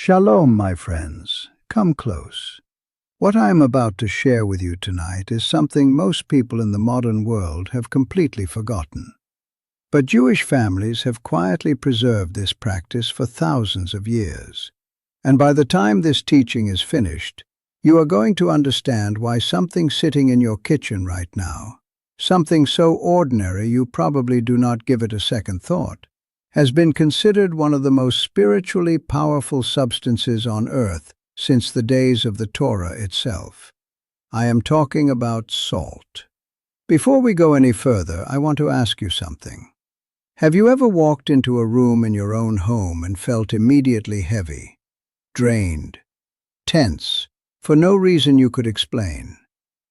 Shalom, my friends. Come close. What I am about to share with you tonight is something most people in the modern world have completely forgotten. But Jewish families have quietly preserved this practice for thousands of years. And by the time this teaching is finished, you are going to understand why something sitting in your kitchen right now, something so ordinary you probably do not give it a second thought, has been considered one of the most spiritually powerful substances on earth since the days of the Torah itself. I am talking about salt. Before we go any further, I want to ask you something. Have you ever walked into a room in your own home and felt immediately heavy, drained, tense, for no reason you could explain?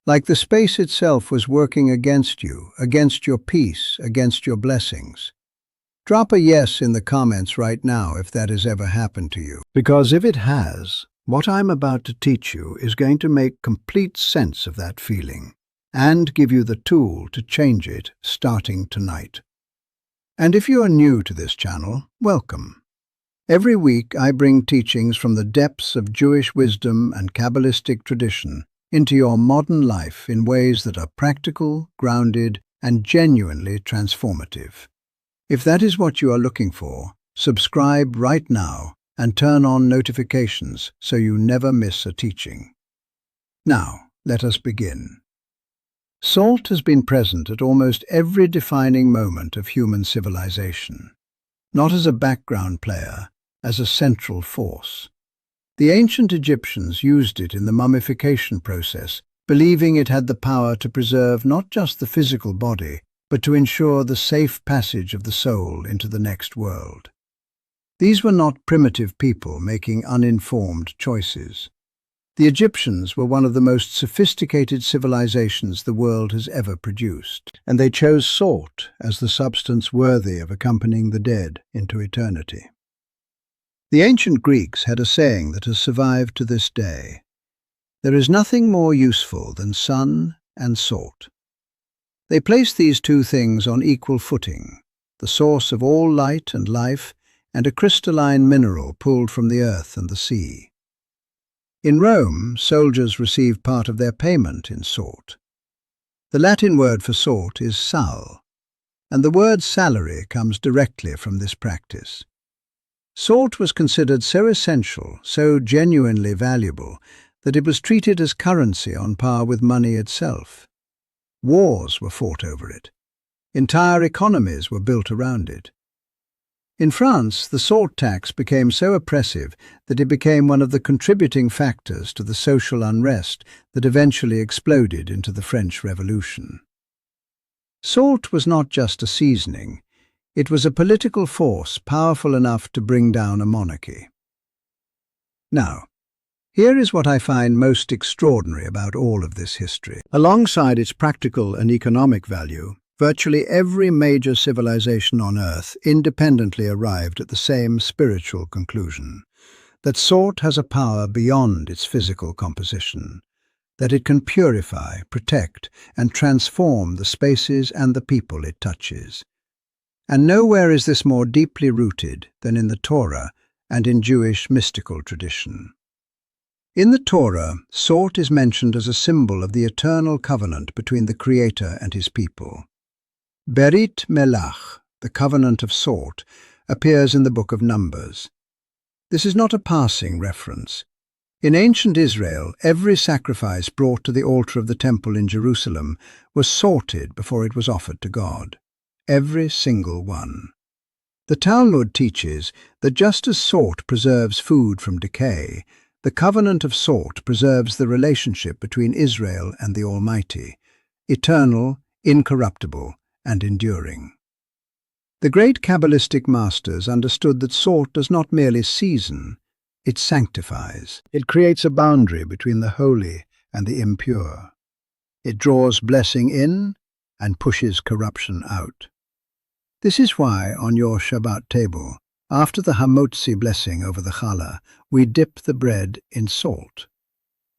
Like the space itself was working against you, against your peace, against your blessings. Drop a yes in the comments right now if that has ever happened to you. Because if it has, what I'm about to teach you is going to make complete sense of that feeling and give you the tool to change it starting tonight. And if you are new to this channel, welcome. Every week I bring teachings from the depths of Jewish wisdom and Kabbalistic tradition into your modern life in ways that are practical, grounded, and genuinely transformative. If that is what you are looking for, subscribe right now and turn on notifications so you never miss a teaching. Now, let us begin. Salt has been present at almost every defining moment of human civilization, not as a background player, as a central force. The ancient Egyptians used it in the mummification process, believing it had the power to preserve not just the physical body, but to ensure the safe passage of the soul into the next world. These were not primitive people making uninformed choices. The Egyptians were one of the most sophisticated civilizations the world has ever produced, and they chose salt as the substance worthy of accompanying the dead into eternity. The ancient Greeks had a saying that has survived to this day: "There is nothing more useful than sun and salt." They placed these two things on equal footing, the source of all light and life, and a crystalline mineral pulled from the earth and the sea. In Rome, soldiers received part of their payment in salt. The Latin word for salt is sal, and the word salary comes directly from this practice. Salt was considered so essential, so genuinely valuable, that it was treated as currency on par with money itself. Wars were fought over it. Entire economies were built around it. In France, the salt tax became so oppressive that it became one of the contributing factors to the social unrest that eventually exploded into the French Revolution. Salt was not just a seasoning. It was a political force powerful enough to bring down a monarchy. Now, here is what I find most extraordinary about all of this history. Alongside its practical and economic value, virtually every major civilization on Earth independently arrived at the same spiritual conclusion: that salt has a power beyond its physical composition, that it can purify, protect, and transform the spaces and the people it touches. And nowhere is this more deeply rooted than in the Torah and in Jewish mystical tradition. In the Torah, salt is mentioned as a symbol of the eternal covenant between the Creator and his people. Berit Melach, the covenant of salt, appears in the book of Numbers. This is not a passing reference. In ancient Israel, every sacrifice brought to the altar of the temple in Jerusalem was salted before it was offered to God. Every single one. The Talmud teaches that just as salt preserves food from decay, the covenant of salt preserves the relationship between Israel and the Almighty, eternal, incorruptible, and enduring. The great Kabbalistic masters understood that salt does not merely season, it sanctifies. It creates a boundary between the holy and the impure. It draws blessing in and pushes corruption out. This is why, on your Shabbat table, after the Hamotzi blessing over the challah, we dip the bread in salt.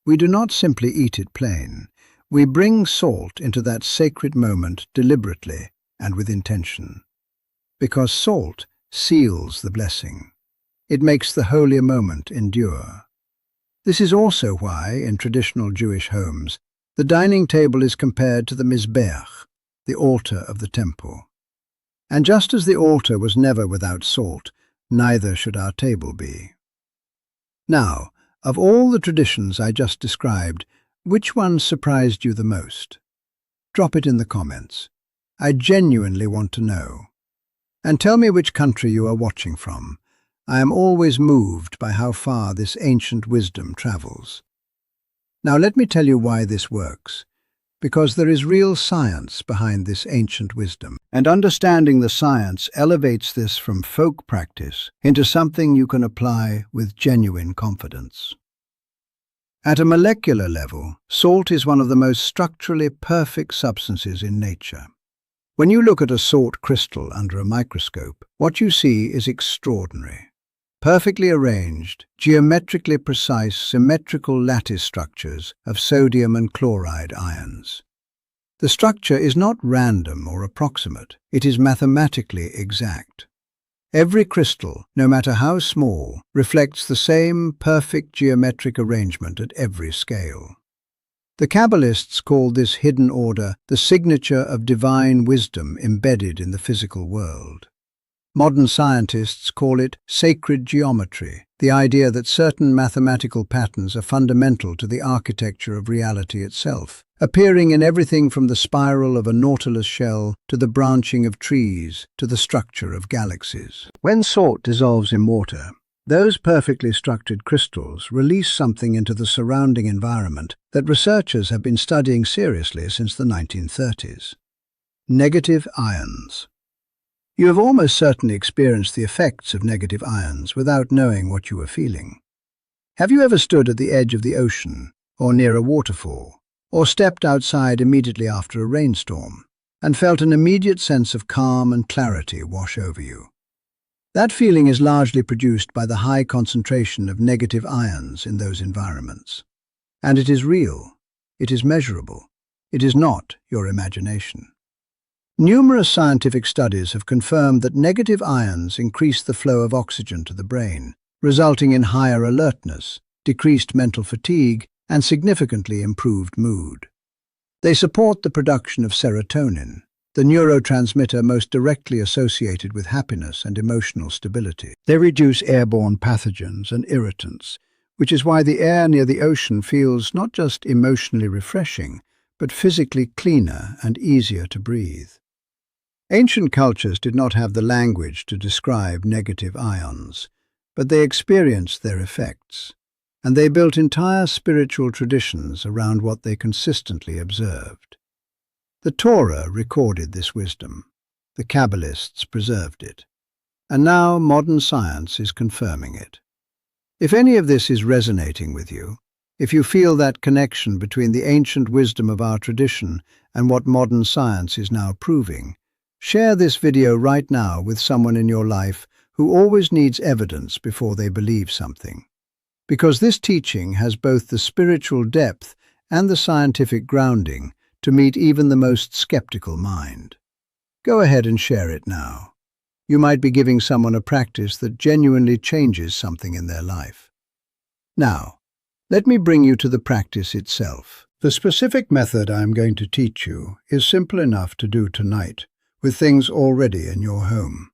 We do not simply eat it plain. We bring salt into that sacred moment deliberately and with intention. Because salt seals the blessing. It makes the holier moment endure. This is also why, in traditional Jewish homes, the dining table is compared to the mizbeach, the altar of the temple. And just as the altar was never without salt, neither should our table be. Now, of all the traditions I just described, which one surprised you the most? Drop it in the comments. I genuinely want to know. And tell me which country you are watching from. I am always moved by how far this ancient wisdom travels. Now let me tell you why this works. Because there is real science behind this ancient wisdom. And understanding the science elevates this from folk practice into something you can apply with genuine confidence. At a molecular level, salt is one of the most structurally perfect substances in nature. When you look at a salt crystal under a microscope, what you see is extraordinary. Perfectly arranged, geometrically precise, symmetrical lattice structures of sodium and chloride ions. The structure is not random or approximate, it is mathematically exact. Every crystal, no matter how small, reflects the same perfect geometric arrangement at every scale. The Kabbalists call this hidden order the signature of divine wisdom embedded in the physical world. Modern scientists call it sacred geometry, the idea that certain mathematical patterns are fundamental to the architecture of reality itself, appearing in everything from the spiral of a nautilus shell to the branching of trees to the structure of galaxies. When salt dissolves in water, those perfectly structured crystals release something into the surrounding environment that researchers have been studying seriously since the 1930s. Negative ions. You have almost certainly experienced the effects of negative ions without knowing what you were feeling. Have you ever stood at the edge of the ocean, or near a waterfall, or stepped outside immediately after a rainstorm, and felt an immediate sense of calm and clarity wash over you? That feeling is largely produced by the high concentration of negative ions in those environments. And it is real, it is measurable, it is not your imagination. Numerous scientific studies have confirmed that negative ions increase the flow of oxygen to the brain, resulting in higher alertness, decreased mental fatigue, and significantly improved mood. They support the production of serotonin, the neurotransmitter most directly associated with happiness and emotional stability. They reduce airborne pathogens and irritants, which is why the air near the ocean feels not just emotionally refreshing, but physically cleaner and easier to breathe. Ancient cultures did not have the language to describe negative ions, but they experienced their effects, and they built entire spiritual traditions around what they consistently observed. The Torah recorded this wisdom, the Kabbalists preserved it, and now modern science is confirming it. If any of this is resonating with you, if you feel that connection between the ancient wisdom of our tradition and what modern science is now proving, share this video right now with someone in your life who always needs evidence before they believe something. Because this teaching has both the spiritual depth and the scientific grounding to meet even the most skeptical mind. Go ahead and share it now. You might be giving someone a practice that genuinely changes something in their life. Now, let me bring you to the practice itself. The specific method I am going to teach you is simple enough to do tonight, with things already in your home.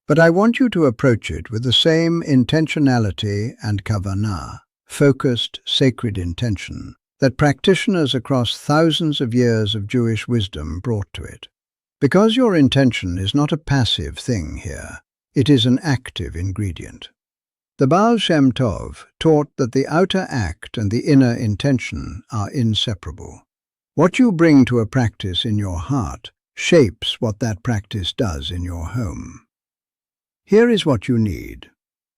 But I want you to approach it with the same intentionality and kavanah, focused, sacred intention, that practitioners across thousands of years of Jewish wisdom brought to it. Because your intention is not a passive thing here, it is an active ingredient. The Baal Shem Tov taught that the outer act and the inner intention are inseparable. What you bring to a practice in your heart shapes what that practice does in your home. Here is what you need.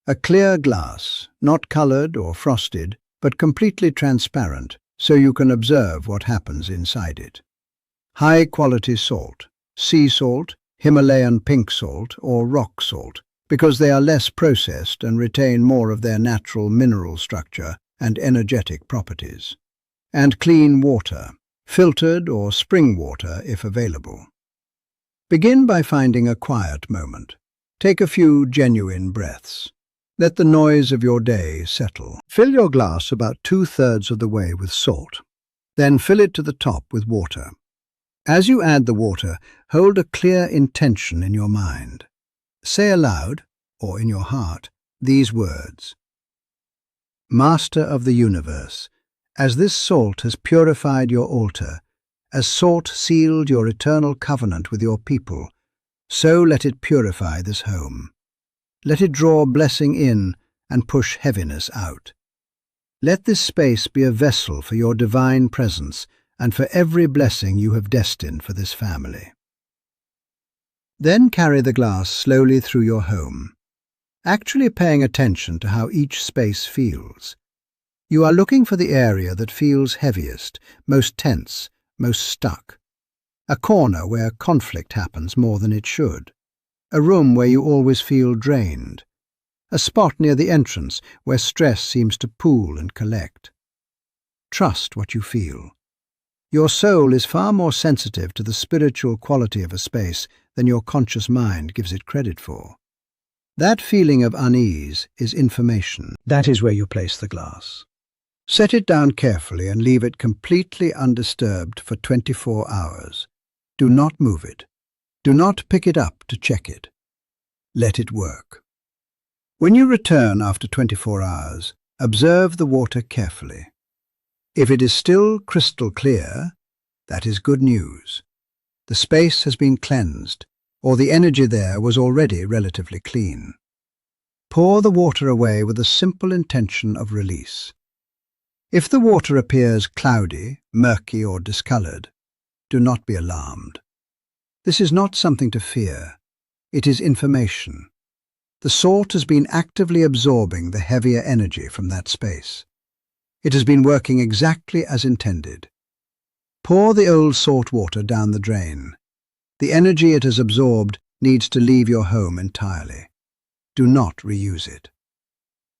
A clear glass, not colored or frosted, but completely transparent, so you can observe what happens inside it. High-quality salt, sea salt, Himalayan pink salt, or rock salt, because they are less processed and retain more of their natural mineral structure and energetic properties. And clean water, filtered or spring water if available. Begin by finding a quiet moment. Take a few genuine breaths. Let the noise of your day settle. Fill your glass about 2/3 of the way with salt. Then fill it to the top with water. As you add the water, hold a clear intention in your mind. Say aloud, or in your heart, these words: Master of the universe, as this salt has purified your altar, as salt sealed your eternal covenant with your people, so let it purify this home. Let it draw blessing in and push heaviness out. Let this space be a vessel for your divine presence and for every blessing you have destined for this family. Then carry the glass slowly through your home, actually paying attention to how each space feels. You are looking for the area that feels heaviest, most tense, most stuck. A corner where conflict happens more than it should. A room where you always feel drained. A spot near the entrance where stress seems to pool and collect. Trust what you feel. Your soul is far more sensitive to the spiritual quality of a space than your conscious mind gives it credit for. That feeling of unease is information. That is where you place the glass. Set it down carefully and leave it completely undisturbed for 24 hours. Do not move it. Do not pick it up to check it. Let it work. When you return after 24 hours, observe the water carefully. If it is still crystal clear, that is good news. The space has been cleansed, or the energy there was already relatively clean. Pour the water away with a simple intention of release. If the water appears cloudy, murky, or discolored, do not be alarmed. This is not something to fear. It is information. The salt has been actively absorbing the heavier energy from that space. It has been working exactly as intended. Pour the old salt water down the drain. The energy it has absorbed needs to leave your home entirely. Do not reuse it.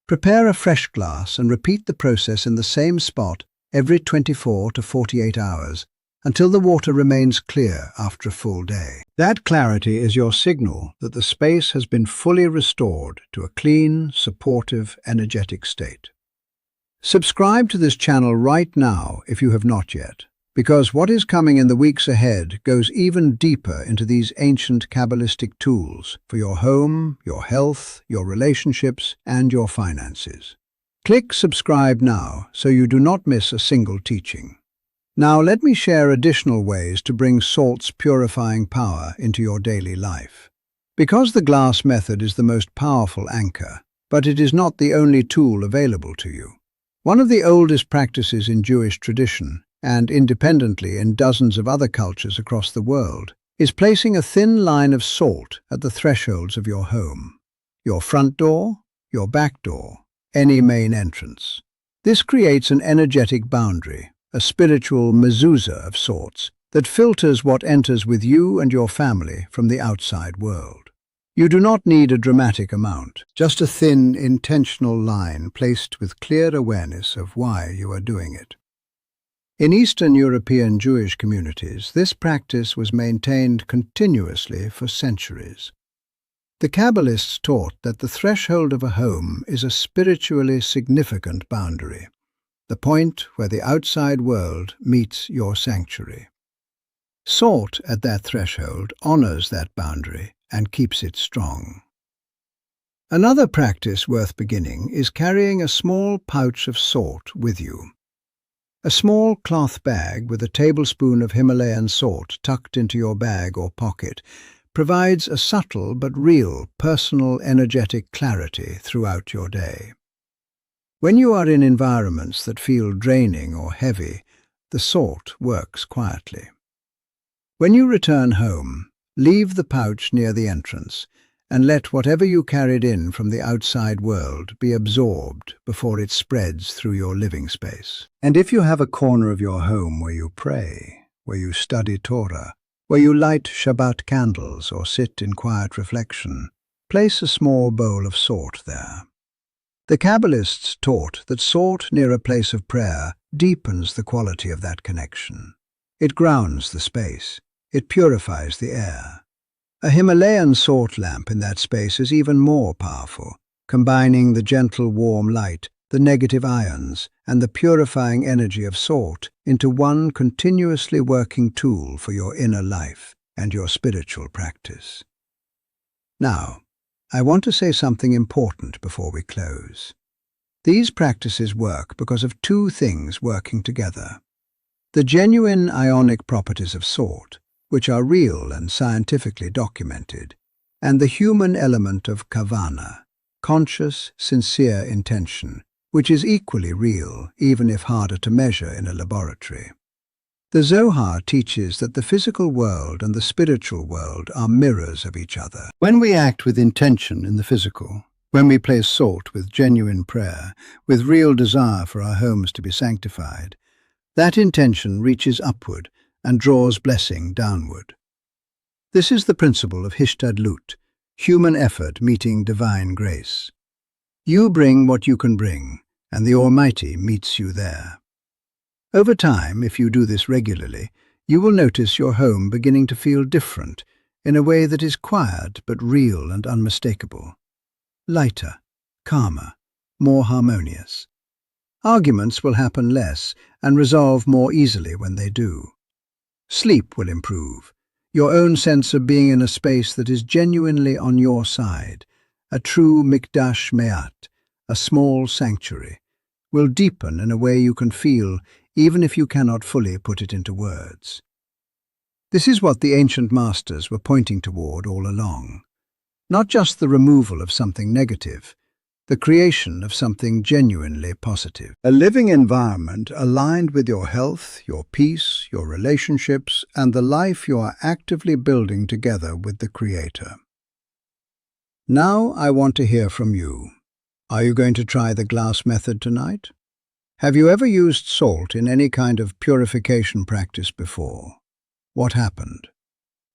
Prepare a fresh glass and repeat the process in the same spot every 24 to 48 hours until the water remains clear after a full day. That clarity is your signal that the space has been fully restored to a clean, supportive, energetic state. Subscribe to this channel right now if you have not yet, because what is coming in the weeks ahead goes even deeper into these ancient Kabbalistic tools for your home, your health, your relationships, and your finances. Click subscribe now so you do not miss a single teaching. Now let me share additional ways to bring salt's purifying power into your daily life. Because the glass method is the most powerful anchor, but it is not the only tool available to you. One of the oldest practices in Jewish tradition, and independently in dozens of other cultures across the world, is placing a thin line of salt at the thresholds of your home. Your front door, your back door, any main entrance. This creates an energetic boundary, a spiritual mezuzah of sorts, that filters what enters with you and your family from the outside world. You do not need a dramatic amount, just a thin, intentional line placed with clear awareness of why you are doing it. In Eastern European Jewish communities, this practice was maintained continuously for centuries. The Kabbalists taught that the threshold of a home is a spiritually significant boundary, the point where the outside world meets your sanctuary. Salt at that threshold honors that boundary and keeps it strong. Another practice worth beginning is carrying a small pouch of salt with you. A small cloth bag with a tablespoon of Himalayan salt tucked into your bag or pocket provides a subtle but real personal energetic clarity throughout your day. When you are in environments that feel draining or heavy, the salt works quietly. When you return home, leave the pouch near the entrance and let whatever you carried in from the outside world be absorbed before it spreads through your living space. And if you have a corner of your home where you pray, where you study Torah, where you light Shabbat candles or sit in quiet reflection, place a small bowl of salt there. The Kabbalists taught that salt near a place of prayer deepens the quality of that connection. It grounds the space. It purifies the air. A Himalayan salt lamp in that space is even more powerful. combining the gentle warm light, the negative ions, and the purifying energy of salt into one continuously working tool for your inner life and your spiritual practice. Now, I want to say something important before we close. These practices work because of two things working together. The genuine ionic properties of salt, which are real and scientifically documented, and the human element of kavana, conscious, sincere intention, which is equally real, even if harder to measure in a laboratory. The Zohar teaches that the physical world and the spiritual world are mirrors of each other. When we act with intention in the physical, when we place salt with genuine prayer, with real desire for our homes to be sanctified, that intention reaches upward and draws blessing downward. This is the principle of Hishtadlut, human effort meeting divine grace. You bring what you can bring, and the Almighty meets you there. Over time, if you do this regularly, you will notice your home beginning to feel different in a way that is quiet but real and unmistakable. Lighter, calmer, more harmonious. Arguments will happen less and resolve more easily when they do. Sleep will improve. Your own sense of being in a space that is genuinely on your side, a true mikdash me'at, a small sanctuary, will deepen in a way you can feel even if you cannot fully put it into words. This is what the ancient masters were pointing toward all along. Not just the removal of something negative, the creation of something genuinely positive. A living environment aligned with your health, your peace, your relationships, and the life you are actively building together with the Creator. Now I want to hear from you. Are you going to try the glass method tonight? Have you ever used salt in any kind of purification practice before? What happened?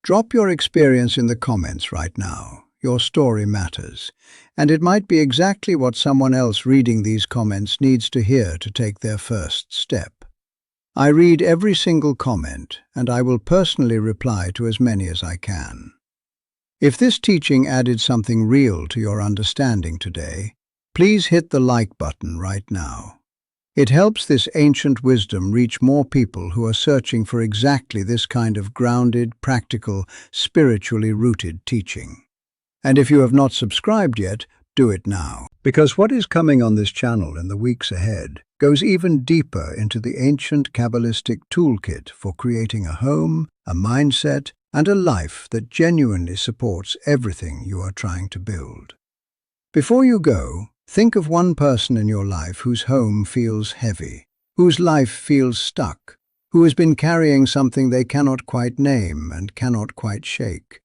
Drop your experience in the comments right now. Your story matters, and it might be exactly what someone else reading these comments needs to hear to take their first step. I read every single comment, and I will personally reply to as many as I can. If this teaching added something real to your understanding today, please hit the like button right now. It helps this ancient wisdom reach more people who are searching for exactly this kind of grounded, practical, spiritually rooted teaching. And if you have not subscribed yet, do it now. Because what is coming on this channel in the weeks ahead goes even deeper into the ancient Kabbalistic toolkit for creating a home, a mindset, and a life that genuinely supports everything you are trying to build. Before you go, think of one person in your life whose home feels heavy, whose life feels stuck, who has been carrying something they cannot quite name and cannot quite shake.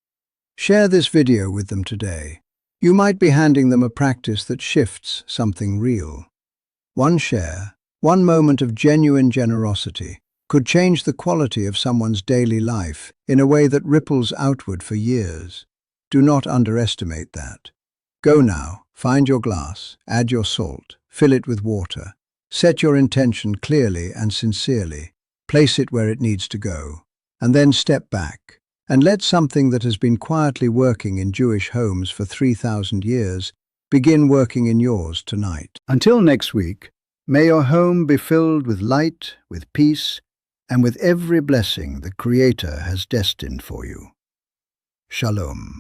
Share this video with them today. You might be handing them a practice that shifts something real. One share, one moment of genuine generosity could change the quality of someone's daily life in a way that ripples outward for years. Do not underestimate that. Go now, find your glass, add your salt, fill it with water. Set your intention clearly and sincerely. Place it where it needs to go. And then step back and let something that has been quietly working in Jewish homes for 3,000 years begin working in yours tonight. Until next week, may your home be filled with light, with peace, and with every blessing the Creator has destined for you. Shalom.